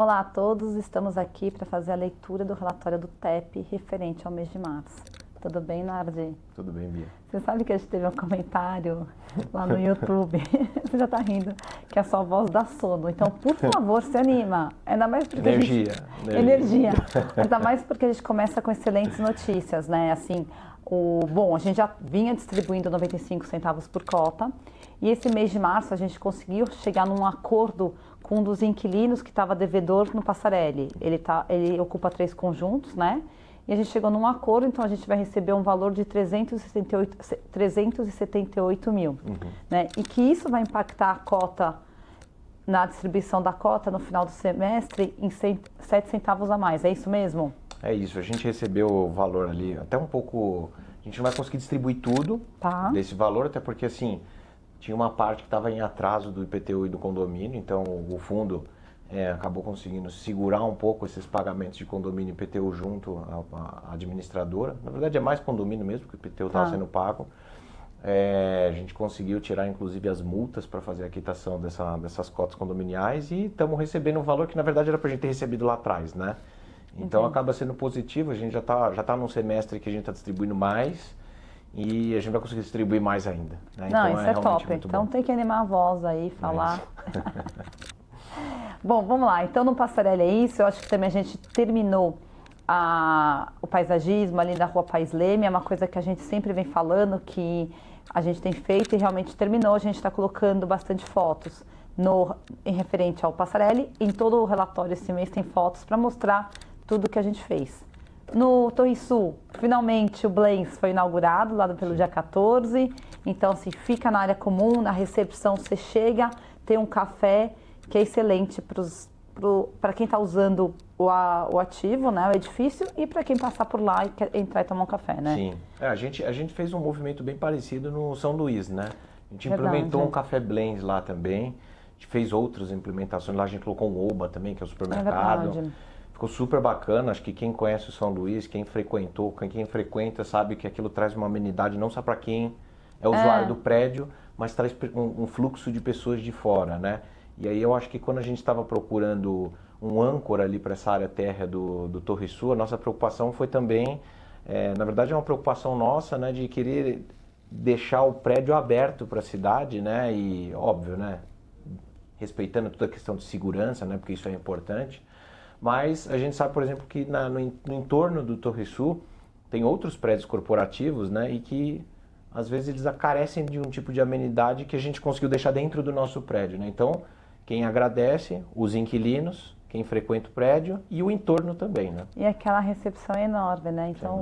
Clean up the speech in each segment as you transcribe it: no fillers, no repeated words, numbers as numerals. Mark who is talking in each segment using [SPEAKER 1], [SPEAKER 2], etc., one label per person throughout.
[SPEAKER 1] Olá a todos, estamos aqui para fazer a leitura do relatório do TEP referente ao mês de março. Tudo bem, Nardi?
[SPEAKER 2] Tudo bem, Bia.
[SPEAKER 1] Você sabe que a gente teve um comentário lá no YouTube, você já está rindo, que a sua voz dá sono. Então, por favor, se anima. Ainda mais porque
[SPEAKER 2] Energia.
[SPEAKER 1] Energia. Ainda mais porque a gente começa com excelentes notícias, né? Assim, bom, a gente já vinha distribuindo 95 centavos por cota e esse mês de março a gente conseguiu chegar num acordo com um dos inquilinos que estava devedor no Passarelli. Ele ocupa 3 conjuntos, né? E a gente chegou num acordo, então a gente vai receber um valor de 378 mil. Né? E que isso vai impactar a cota, na distribuição da cota no final do semestre, em 7 centavos a mais. É isso mesmo?
[SPEAKER 2] É isso, a gente recebeu o valor ali, até um pouco... A gente não vai conseguir distribuir tudo desse valor, até porque assim, tinha uma parte que estava em atraso do IPTU e do condomínio, então o fundo... acabou conseguindo segurar um pouco esses pagamentos de condomínio e IPTU junto à administradora. Na verdade é mais condomínio mesmo, porque o IPTU estava sendo pago. A gente conseguiu tirar inclusive as multas para fazer a quitação dessas cotas condominiais e estamos recebendo um valor que na verdade era para a gente ter recebido lá atrás, né? Então acaba sendo positivo, a gente já tá num semestre que a gente está distribuindo mais e a gente vai conseguir distribuir mais ainda. Né?
[SPEAKER 1] Não,
[SPEAKER 2] então
[SPEAKER 1] isso é top. Então tem que animar a voz aí, falar... Bom, vamos lá. Então, no Passarelli é isso. Eu acho que também a gente terminou o paisagismo ali da Rua Paes Leme. É uma coisa que a gente sempre vem falando, que a gente tem feito e realmente terminou. A gente está colocando bastante fotos em referente ao Passarelli. Em todo o relatório esse mês tem fotos para mostrar tudo que a gente fez. No Torre Sul, finalmente o Blens foi inaugurado lá pelo dia 14. Então, assim, fica na área comum, na recepção você chega, tem um café que é excelente para quem está usando o ativo, né, o edifício, e para quem passar por lá e quer entrar e tomar um café, né?
[SPEAKER 2] Sim. A gente fez um movimento bem parecido no São Luís, né? A gente implementou um café Blends lá também. A gente fez outras implementações lá, a gente colocou um Oba também, que é o supermercado. Ficou super bacana. Acho que quem conhece o São Luís, quem frequentou, quem frequenta, sabe que aquilo traz uma amenidade não só para quem é usuário do prédio, mas traz um fluxo de pessoas de fora, né? E aí eu acho que quando a gente estava procurando um âncora ali para essa área térrea do Torre Sul, a nossa preocupação foi também, na verdade é uma preocupação nossa, né, de querer deixar o prédio aberto para a cidade, né, e óbvio, né, respeitando toda a questão de segurança, né, porque isso é importante, mas a gente sabe, por exemplo, que no entorno do Torre Sul tem outros prédios corporativos, né, e que às vezes eles carecem de um tipo de amenidade que a gente conseguiu deixar dentro do nosso prédio, né, então... Quem agradece, os inquilinos, quem frequenta o prédio e o entorno também, né?
[SPEAKER 1] E aquela recepção é enorme, né? Então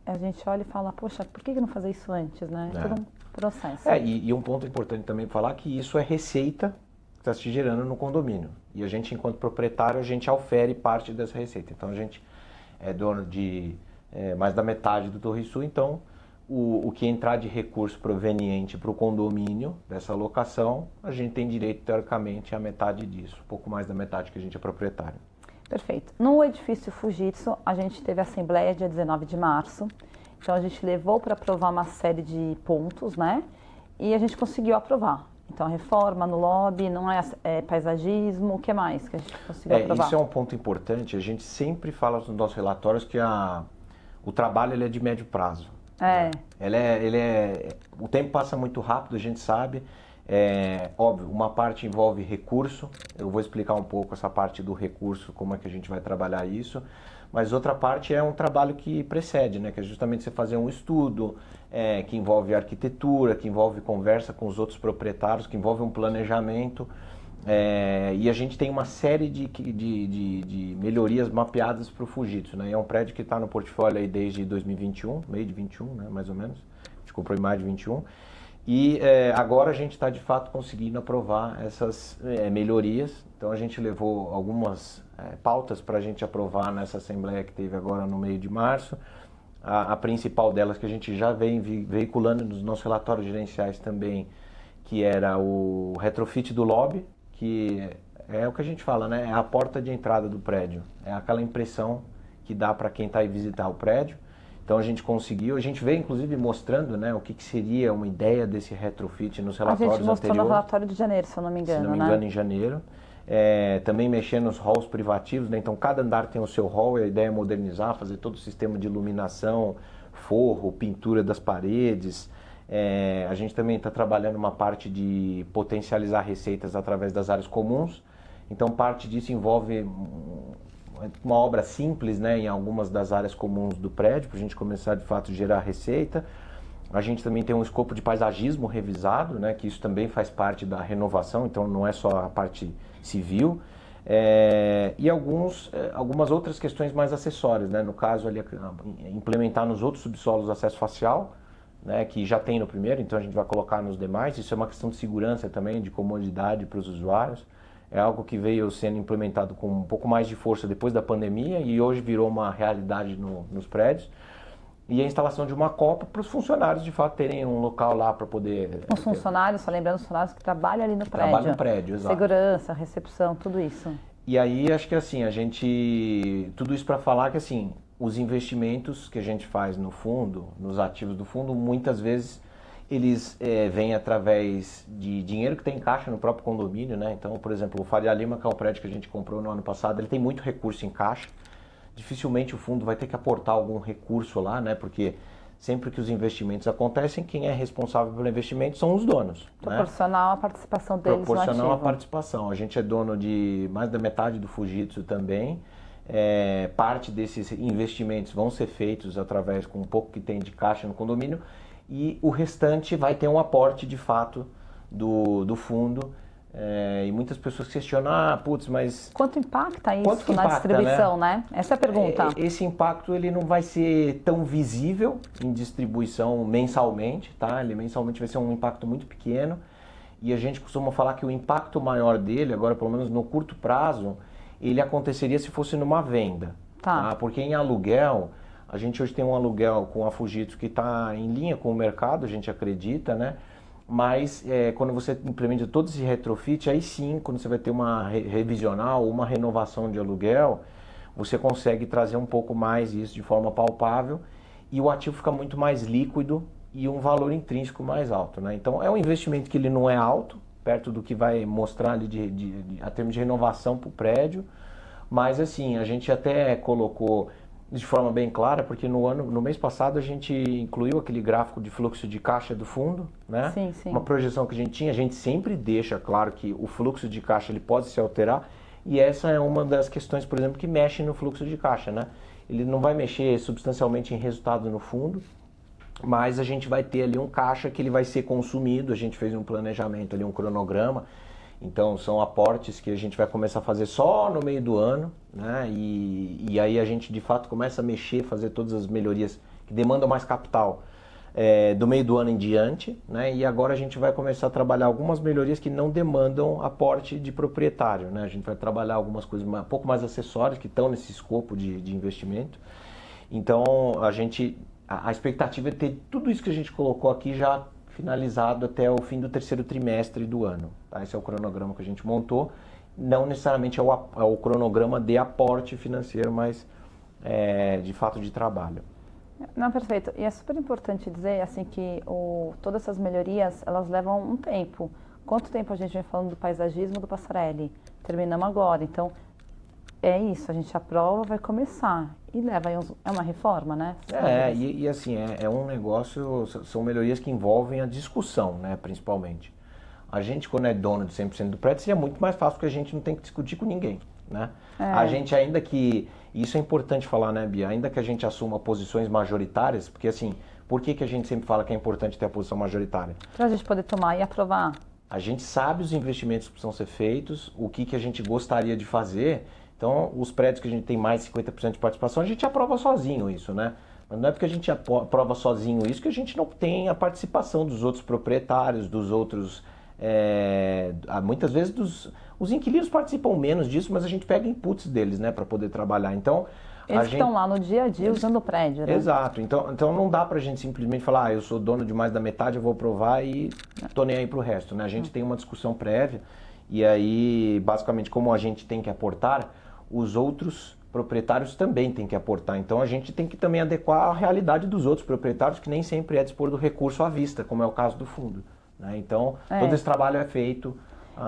[SPEAKER 1] a gente olha e fala, poxa, por que não fazer isso antes, né? É todo um processo.
[SPEAKER 2] E um ponto importante também falar que isso é receita que está se gerando no condomínio. E a gente, enquanto proprietário, a gente aufere parte dessa receita. Então a gente é dono de mais da metade do Torre Sul, então... O que entrar de recurso proveniente para o condomínio dessa locação, a gente tem direito, teoricamente, a metade disso, um pouco mais da metade que a gente é proprietário.
[SPEAKER 1] Perfeito. No edifício Fujitsu, a gente teve a assembleia dia 19 de março, então a gente levou para aprovar uma série de pontos, né? E a gente conseguiu aprovar. Então, a reforma no lobby, não é paisagismo, o que mais que a gente conseguiu aprovar?
[SPEAKER 2] Isso é um ponto importante, a gente sempre fala nos nossos relatórios que o trabalho ele é de médio prazo. O tempo passa muito rápido, a gente sabe. Óbvio, uma parte envolve recurso. Eu vou explicar um pouco essa parte do recurso, como é que a gente vai trabalhar isso. Mas outra parte é um trabalho que precede, né? Que é justamente você fazer um estudo, que envolve arquitetura, que envolve conversa com os outros proprietários, que envolve um planejamento. E a gente tem uma série de melhorias mapeadas para o Fujitsu, né? É um prédio que está no portfólio aí desde 2021, meio de 21, né, mais ou menos. A gente comprou em maio de 21. E agora a gente está de fato conseguindo aprovar essas melhorias. Então a gente levou algumas pautas para a gente aprovar nessa assembleia que teve agora no meio de março. A principal delas que a gente já vem veiculando nos nossos relatórios gerenciais também, que era o retrofit do lobby, que é o que a gente fala, né? É a porta de entrada do prédio. É aquela impressão que dá para quem está aí visitar o prédio. Então a gente conseguiu, a gente veio inclusive mostrando, né, o que seria uma ideia desse retrofit nos relatórios anteriores.
[SPEAKER 1] A gente mostrou no relatório de janeiro, se eu não me engano,
[SPEAKER 2] em janeiro. também mexer nos halls privativos, né? Então cada andar tem o seu hall e a ideia é modernizar, fazer todo o sistema de iluminação, forro, pintura das paredes. A gente também está trabalhando uma parte de potencializar receitas através das áreas comuns. Então parte disso envolve uma obra simples, né, em algumas das áreas comuns do prédio, para a gente começar de fato a gerar receita. A gente também tem um escopo de paisagismo revisado, né, que isso também faz parte da renovação, então não é só a parte civil. E algumas outras questões mais acessórias, né, no caso ali, implementar nos outros subsolos acesso facial, né, que já tem no primeiro, então a gente vai colocar nos demais. Isso é uma questão de segurança também, de comodidade para os usuários. É algo que veio sendo implementado com um pouco mais de força depois da pandemia e hoje virou uma realidade nos prédios. E a instalação de uma copa para os funcionários, de fato, terem um local lá para poder...
[SPEAKER 1] Os funcionários, só lembrando os funcionários que trabalham ali no prédio.
[SPEAKER 2] Trabalham no prédio, exato.
[SPEAKER 1] Segurança, recepção, tudo isso.
[SPEAKER 2] E aí, acho que assim, tudo isso para falar que assim, os investimentos que a gente faz no fundo, nos ativos do fundo, muitas vezes eles vêm através de dinheiro que tem em caixa no próprio condomínio, né? Então, por exemplo, o Faria Lima, que é um prédio que a gente comprou no ano passado, ele tem muito recurso em caixa. Dificilmente o fundo vai ter que aportar algum recurso lá, né? Porque sempre que os investimentos acontecem, quem é responsável pelo investimento são os donos.
[SPEAKER 1] Proporcional à participação deles no ativo.
[SPEAKER 2] Proporcional à participação. A gente é dono de mais da metade do Fujitsu também. Parte desses investimentos vão ser feitos através com um pouco que tem de caixa no condomínio e o restante vai ter um aporte de fato do fundo. E muitas pessoas questionam, putz, mas...
[SPEAKER 1] Quanto impacta isso na distribuição, né? Essa é a pergunta.
[SPEAKER 2] Esse impacto ele não vai ser tão visível em distribuição mensalmente, tá? Ele mensalmente vai ser um impacto muito pequeno e a gente costuma falar que o impacto maior dele, agora pelo menos no curto prazo, ele aconteceria se fosse numa venda. Tá? Porque em aluguel, a gente hoje tem um aluguel com a Fujitsu que está em linha com o mercado, a gente acredita, né? Mas quando você implementa todo esse retrofit, aí sim, quando você vai ter uma revisional, uma renovação de aluguel, você consegue trazer um pouco mais isso de forma palpável e o ativo fica muito mais líquido e um valor intrínseco mais alto, né? Então é um investimento que ele não é alto, perto do que vai mostrar ali a termos de renovação para o prédio, mas assim, a gente até colocou de forma bem clara, porque no mês passado a gente incluiu aquele gráfico de fluxo de caixa do fundo, né?
[SPEAKER 1] Sim, sim.
[SPEAKER 2] Uma projeção que a gente tinha, a gente sempre deixa claro que o fluxo de caixa ele pode se alterar e essa é uma das questões, por exemplo, que mexe no fluxo de caixa, né? Ele não vai mexer substancialmente em resultado no fundo, mas a gente vai ter ali um caixa que ele vai ser consumido, a gente fez um planejamento ali, um cronograma. Então são aportes que a gente vai começar a fazer só no meio do ano, né? E aí a gente de fato começa a mexer, fazer todas as melhorias que demandam mais capital do meio do ano em diante, né? E agora a gente vai começar a trabalhar algumas melhorias que não demandam aporte de proprietário, né? A gente vai trabalhar algumas coisas um pouco mais acessórias que estão nesse escopo de investimento. Então a expectativa é ter tudo isso que a gente colocou aqui já finalizado até o fim do terceiro trimestre do ano. Tá? Esse é o cronograma que a gente montou. Não necessariamente é o cronograma de aporte financeiro, mas de fato de trabalho.
[SPEAKER 1] Não, perfeito. E é super importante dizer assim que todas essas melhorias, elas levam um tempo. Quanto tempo a gente vem falando do paisagismo do Passarelli? Terminamos agora. Então, é isso. A gente aprova, vai começar. E leva aí é uma reforma, né?
[SPEAKER 2] E assim, é um negócio, são melhorias que envolvem a discussão, né, principalmente. A gente, quando é dono de 100% do prédio, seria muito mais fácil porque a gente não tem que discutir com ninguém, né? A gente ainda que, isso é importante falar, né, Bia? Ainda que a gente assuma posições majoritárias, porque assim, por que a gente sempre fala que é importante ter a posição majoritária?
[SPEAKER 1] Para a gente poder tomar e aprovar.
[SPEAKER 2] A gente sabe os investimentos que precisam ser feitos, o que a gente gostaria de fazer. Então, os prédios que a gente tem mais de 50% de participação, a gente aprova sozinho isso, né? Mas não é porque a gente aprova sozinho isso que a gente não tem a participação dos outros proprietários, dos outros... muitas vezes os inquilinos participam menos disso, mas a gente pega inputs deles, né, para poder trabalhar. Então,
[SPEAKER 1] eles estão lá no dia a dia usando o prédio, né?
[SPEAKER 2] Exato. Então não dá pra gente simplesmente falar, eu sou dono de mais da metade, eu vou aprovar e tô nem aí pro resto, né? A gente tem uma discussão prévia e aí, basicamente, como a gente tem que aportar, os outros proprietários também têm que aportar. Então a gente tem que também adequar a realidade dos outros proprietários, que nem sempre é dispor do recurso à vista, como é o caso do fundo, né? Então todo esse trabalho é feito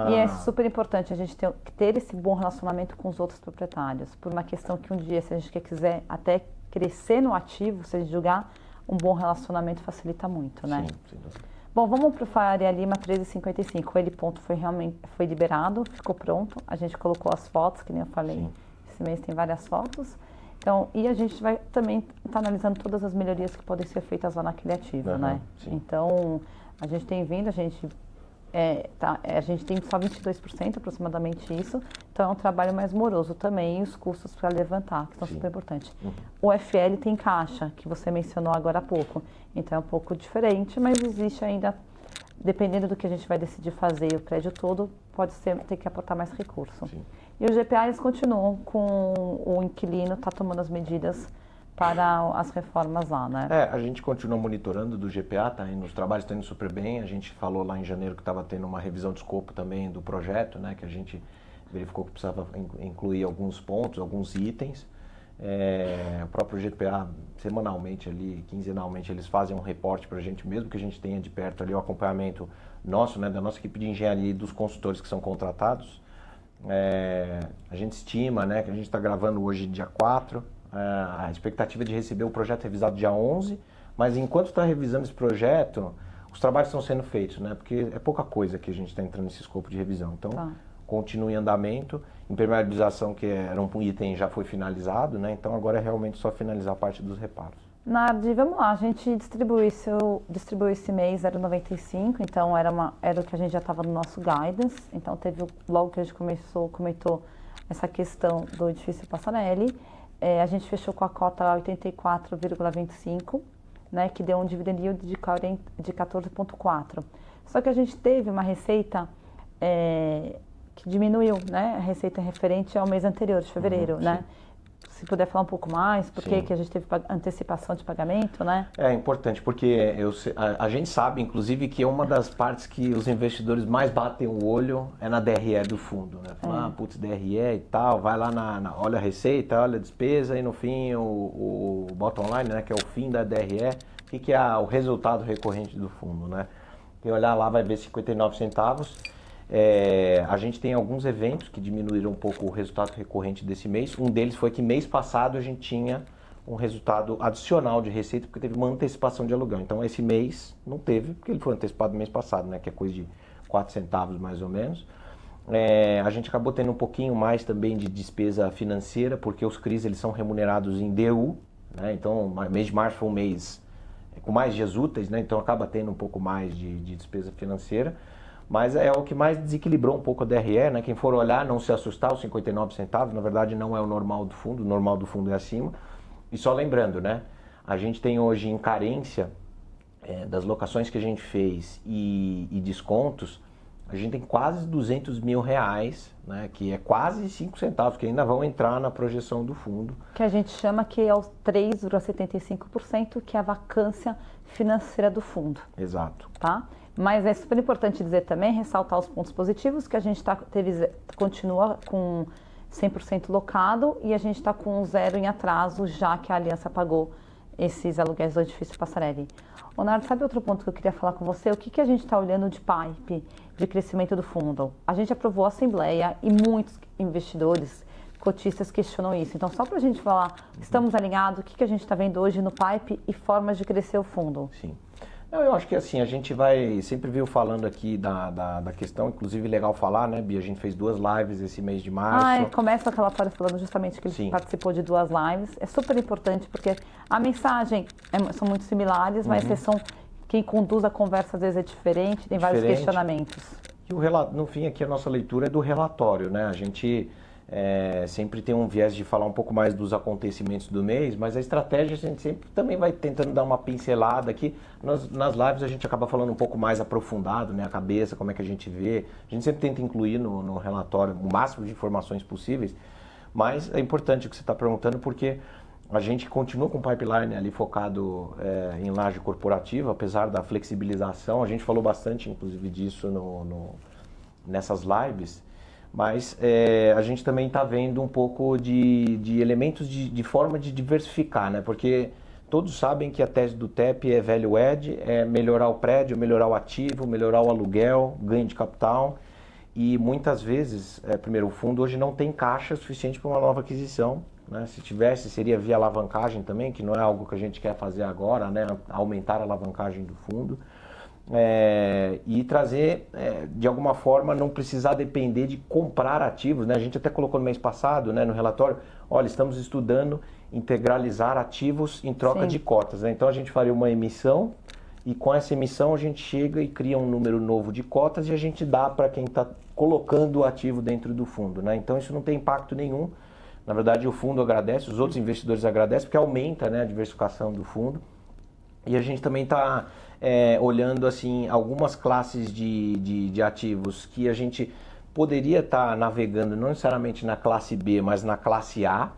[SPEAKER 1] E é super importante a gente ter esse bom relacionamento com os outros proprietários, por uma questão que um dia, se a gente quiser até crescer no ativo, se a gente julgar, um bom relacionamento facilita muito, né?
[SPEAKER 2] Sim, sem dúvida.
[SPEAKER 1] Bom, vamos para o Faria Lima 1355. Ele ponto foi liberado, ficou pronto. A gente colocou as fotos, que nem eu falei.
[SPEAKER 2] Sim.
[SPEAKER 1] Esse mês tem várias fotos. Então, e a gente vai também estar analisando todas as melhorias que podem ser feitas lá naquele ativo, né?
[SPEAKER 2] Sim.
[SPEAKER 1] Então, a gente tem vindo, a gente tem só 22%, aproximadamente isso. Então, é um trabalho mais moroso também. E os custos para levantar, que são super importantes. O FL tem caixa, que você mencionou agora há pouco. Então, é um pouco diferente, mas existe ainda, dependendo do que a gente vai decidir fazer, o prédio todo pode ter que aportar mais recurso.
[SPEAKER 2] Sim.
[SPEAKER 1] E os GPA, eles continuam com o inquilino, tá tomando as medidas para as reformas lá, né?
[SPEAKER 2] A gente continua monitorando do GPA, os trabalhos estão indo super bem. A gente falou lá em janeiro que estava tendo uma revisão de escopo também do projeto, né? Que a gente verificou que precisava incluir alguns pontos, alguns itens. O próprio GPA, semanalmente ali, quinzenalmente, eles fazem um reporte para a gente, mesmo que a gente tenha de perto ali o acompanhamento nosso, né? Da nossa equipe de engenharia e dos consultores que são contratados. A gente estima, né? Que a gente está gravando hoje dia 4, a expectativa de receber o projeto revisado dia 11, mas enquanto está revisando esse projeto, os trabalhos estão sendo feitos, né? Porque é pouca coisa que a gente está entrando nesse escopo de revisão. Então, continua em andamento. Impermeabilização, que era um item, já foi finalizado, né? Então, agora é realmente só finalizar a parte dos reparos.
[SPEAKER 1] Nardi, vamos lá, a gente distribuiu esse mês 0,95, então era o que a gente já estava no nosso guidance, então logo que a gente comentou essa questão do edifício Passarelli, a gente fechou com a cota 84,25, né, que deu um dividend yield de 14,4. Só que a gente teve uma receita que diminuiu, né, a receita referente ao mês anterior, de fevereiro, né? Se puder falar um pouco mais, por que a gente teve antecipação de pagamento, né?
[SPEAKER 2] É importante, porque a gente sabe, inclusive, que é uma das partes que os investidores mais batem o olho é na DRE do fundo, né? Fala, putz, DRE e tal, vai lá olha a receita, olha a despesa e no fim o bottom line, né, que é o fim da DRE, o que é o resultado recorrente do fundo, né? Quem olhar lá vai ver 59 centavos. A gente tem alguns eventos que diminuíram um pouco o resultado recorrente desse mês. Um deles foi que mês passado a gente tinha um resultado adicional de receita porque teve uma antecipação de aluguel. Então esse mês não teve, porque ele foi antecipado no mês passado, né? Que é coisa de 4 centavos mais ou menos. A gente acabou tendo um pouquinho mais também de despesa financeira, porque os CRIs eles são remunerados em DU, né? Então mês de março foi um mês com mais dias úteis, né? Então acaba tendo um pouco mais de despesa financeira. Mas é o que mais desequilibrou um pouco a DRE, né? Quem for olhar, não se assustar, os 59 centavos, na verdade não é o normal do fundo é acima. E só lembrando, né? A gente tem hoje em carência das locações que a gente fez e descontos, a gente tem quase 200 mil reais, né? Que é quase 5 centavos, que ainda vão entrar na projeção do fundo.
[SPEAKER 1] Que a gente chama que é os 3,75%, que é a vacância financeira do fundo.
[SPEAKER 2] Exato.
[SPEAKER 1] Tá? Mas é super importante dizer também, ressaltar os pontos positivos, que a gente continua com 100% locado e a gente está com 0 em atraso, já que a Aliança pagou esses aluguéis do edifício Passarelli. Leonardo, sabe outro ponto que eu queria falar com você? O que a gente está olhando de pipe de crescimento do fundo? A gente aprovou a assembleia e muitos investidores, cotistas questionam isso. Então, só para a gente falar, estamos alinhados, o que a gente está vendo hoje no pipe e formas de crescer o fundo?
[SPEAKER 2] Sim. Não, eu acho que assim, a gente sempre viu falando aqui da questão, inclusive legal falar, né, Bia? A gente fez 2 lives esse mês de março.
[SPEAKER 1] Começa aquela história falando justamente que ele participou de 2 lives. É super importante porque a mensagem são muito similares, mas quem conduz a conversa às vezes é diferente, tem vários questionamentos.
[SPEAKER 2] E no fim aqui a nossa leitura é do relatório, né? A gente sempre tem um viés de falar um pouco mais dos acontecimentos do mês, mas a estratégia a gente sempre também vai tentando dar uma pincelada aqui. Nas lives a gente acaba falando um pouco mais aprofundado, né? A cabeça, como é que a gente vê. A gente sempre tenta incluir no relatório o máximo de informações possíveis, mas é importante o que você está perguntando porque a gente continua com o pipeline ali focado em laje corporativa, apesar da flexibilização. A gente falou bastante, inclusive, disso nessas lives. Mas a gente também está vendo um pouco de elementos de forma de diversificar, né? Porque todos sabem que a tese do TEP é value add, é melhorar o prédio, melhorar o ativo, melhorar o aluguel, ganho de capital. E muitas vezes, primeiro, o fundo hoje não tem caixa suficiente para uma nova aquisição, né? Se tivesse, seria via alavancagem também, que não é algo que a gente quer fazer agora, né? Aumentar a alavancagem do fundo. E trazer, de alguma forma, não precisar depender de comprar ativos, né? A gente até colocou no mês passado, né, no relatório, olha, estamos estudando integralizar ativos em troca de cotas, né? Então a gente faria uma emissão e com essa emissão a gente chega e cria um número novo de cotas e a gente dá para quem está colocando o ativo dentro do fundo, né? Então isso não tem impacto nenhum. Na verdade o fundo agradece, os outros investidores agradecem porque aumenta, né, a diversificação do fundo. E a gente também está olhando assim algumas classes de ativos que a gente poderia estar navegando não necessariamente na classe B, mas na classe A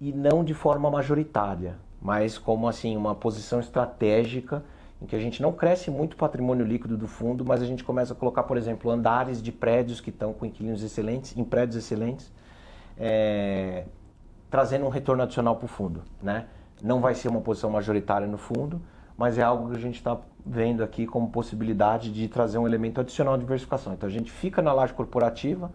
[SPEAKER 2] e não de forma majoritária, mas como assim uma posição estratégica em que a gente não cresce muito o patrimônio líquido do fundo, mas a gente começa a colocar, por exemplo, andares de prédios que estão com inquilinos excelentes, em prédios excelentes, trazendo um retorno adicional para o fundo, né? Não vai ser uma posição majoritária no fundo, mas é algo que a gente está vendo aqui como possibilidade de trazer um elemento adicional de diversificação. Então a gente fica na laje corporativa,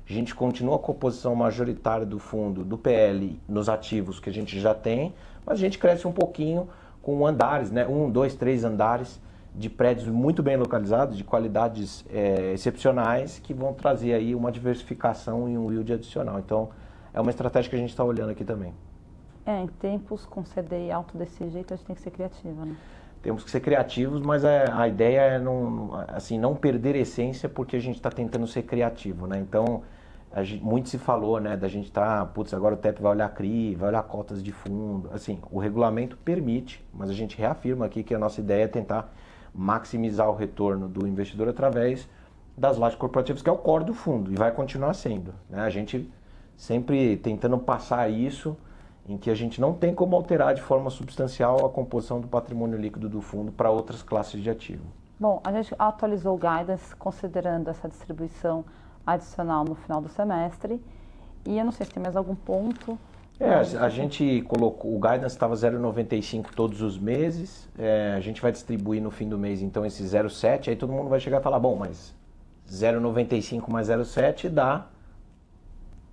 [SPEAKER 2] a gente continua com a posição majoritária do fundo, do PL, nos ativos que a gente já tem, mas a gente cresce um pouquinho com andares, né? 1, 2, 3 andares de prédios muito bem localizados, de qualidades excepcionais, que vão trazer aí uma diversificação e um yield adicional. Então é uma estratégia que a gente está olhando aqui também.
[SPEAKER 1] Em tempos com CDI alto desse jeito, a gente tem que ser criativa, né?
[SPEAKER 2] Temos que ser criativos, mas a ideia é não perder a essência, porque a gente está tentando ser criativo, né? Então, muito se falou, né, da gente agora o TEP vai olhar CRI, vai olhar cotas de fundo. Assim, o regulamento permite, mas a gente reafirma aqui que a nossa ideia é tentar maximizar o retorno do investidor através das lajes corporativas, que é o core do fundo, e vai continuar sendo, né? A gente sempre tentando passar isso, em que a gente não tem como alterar de forma substancial a composição do patrimônio líquido do fundo para outras classes de ativo.
[SPEAKER 1] Bom, a gente atualizou o guidance considerando essa distribuição adicional no final do semestre e eu não sei se tem mais algum ponto.
[SPEAKER 2] A gente colocou, o guidance estava 0,95 todos os meses, a gente vai distribuir no fim do mês então esse 0,7, aí todo mundo vai chegar e falar, bom, mas 0,95 mais 0,7 dá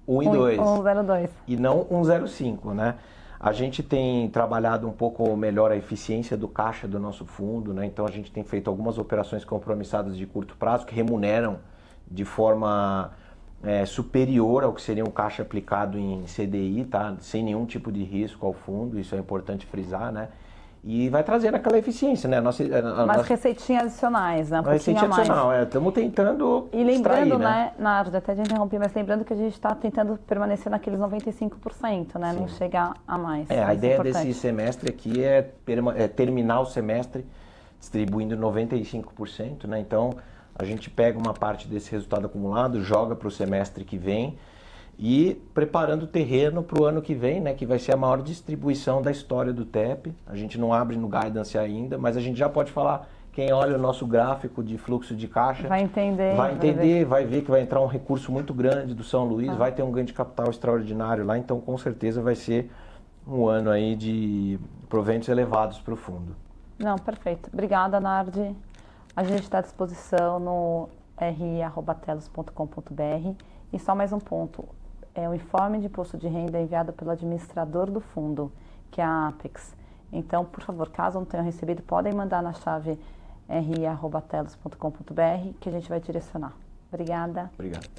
[SPEAKER 2] 1,2 e não 1,05, né? A gente tem trabalhado um pouco melhor a eficiência do caixa do nosso fundo, né? Então a gente tem feito algumas operações compromissadas de curto prazo que remuneram de forma superior ao que seria um caixa aplicado em CDI, tá? Sem nenhum tipo de risco ao fundo, isso é importante frisar, né? E vai trazendo aquela eficiência, né?
[SPEAKER 1] Mas receitinhas adicionais, né?
[SPEAKER 2] Receita adicional, estamos tentando
[SPEAKER 1] e lembrando,
[SPEAKER 2] extrair, né?
[SPEAKER 1] Nardo, até de interromper, mas lembrando que a gente está tentando permanecer naqueles 95%, né? Sim. Não chegar a mais.
[SPEAKER 2] A ideia desse semestre aqui é terminar o semestre distribuindo 95%, né? Então, a gente pega uma parte desse resultado acumulado, joga para o semestre que vem, e preparando o terreno para o ano que vem, né, que vai ser a maior distribuição da história do TEP. A gente não abre no guidance ainda, mas a gente já pode falar, quem olha o nosso gráfico de fluxo de caixa
[SPEAKER 1] vai entender,
[SPEAKER 2] vai ver que vai entrar um recurso muito grande do São Luís, vai ter um ganho de capital extraordinário lá, então com certeza vai ser um ano aí de proventos elevados para o fundo.
[SPEAKER 1] Não, perfeito. Obrigada, Nardi. A gente está à disposição no ri@telos.com.br. E só mais um ponto. O informe de imposto de renda é enviado pelo administrador do fundo, que é a Apex. Então, por favor, caso não tenham recebido, podem mandar na chave ri@telos.com.br que a gente vai direcionar. Obrigada.
[SPEAKER 2] Obrigado.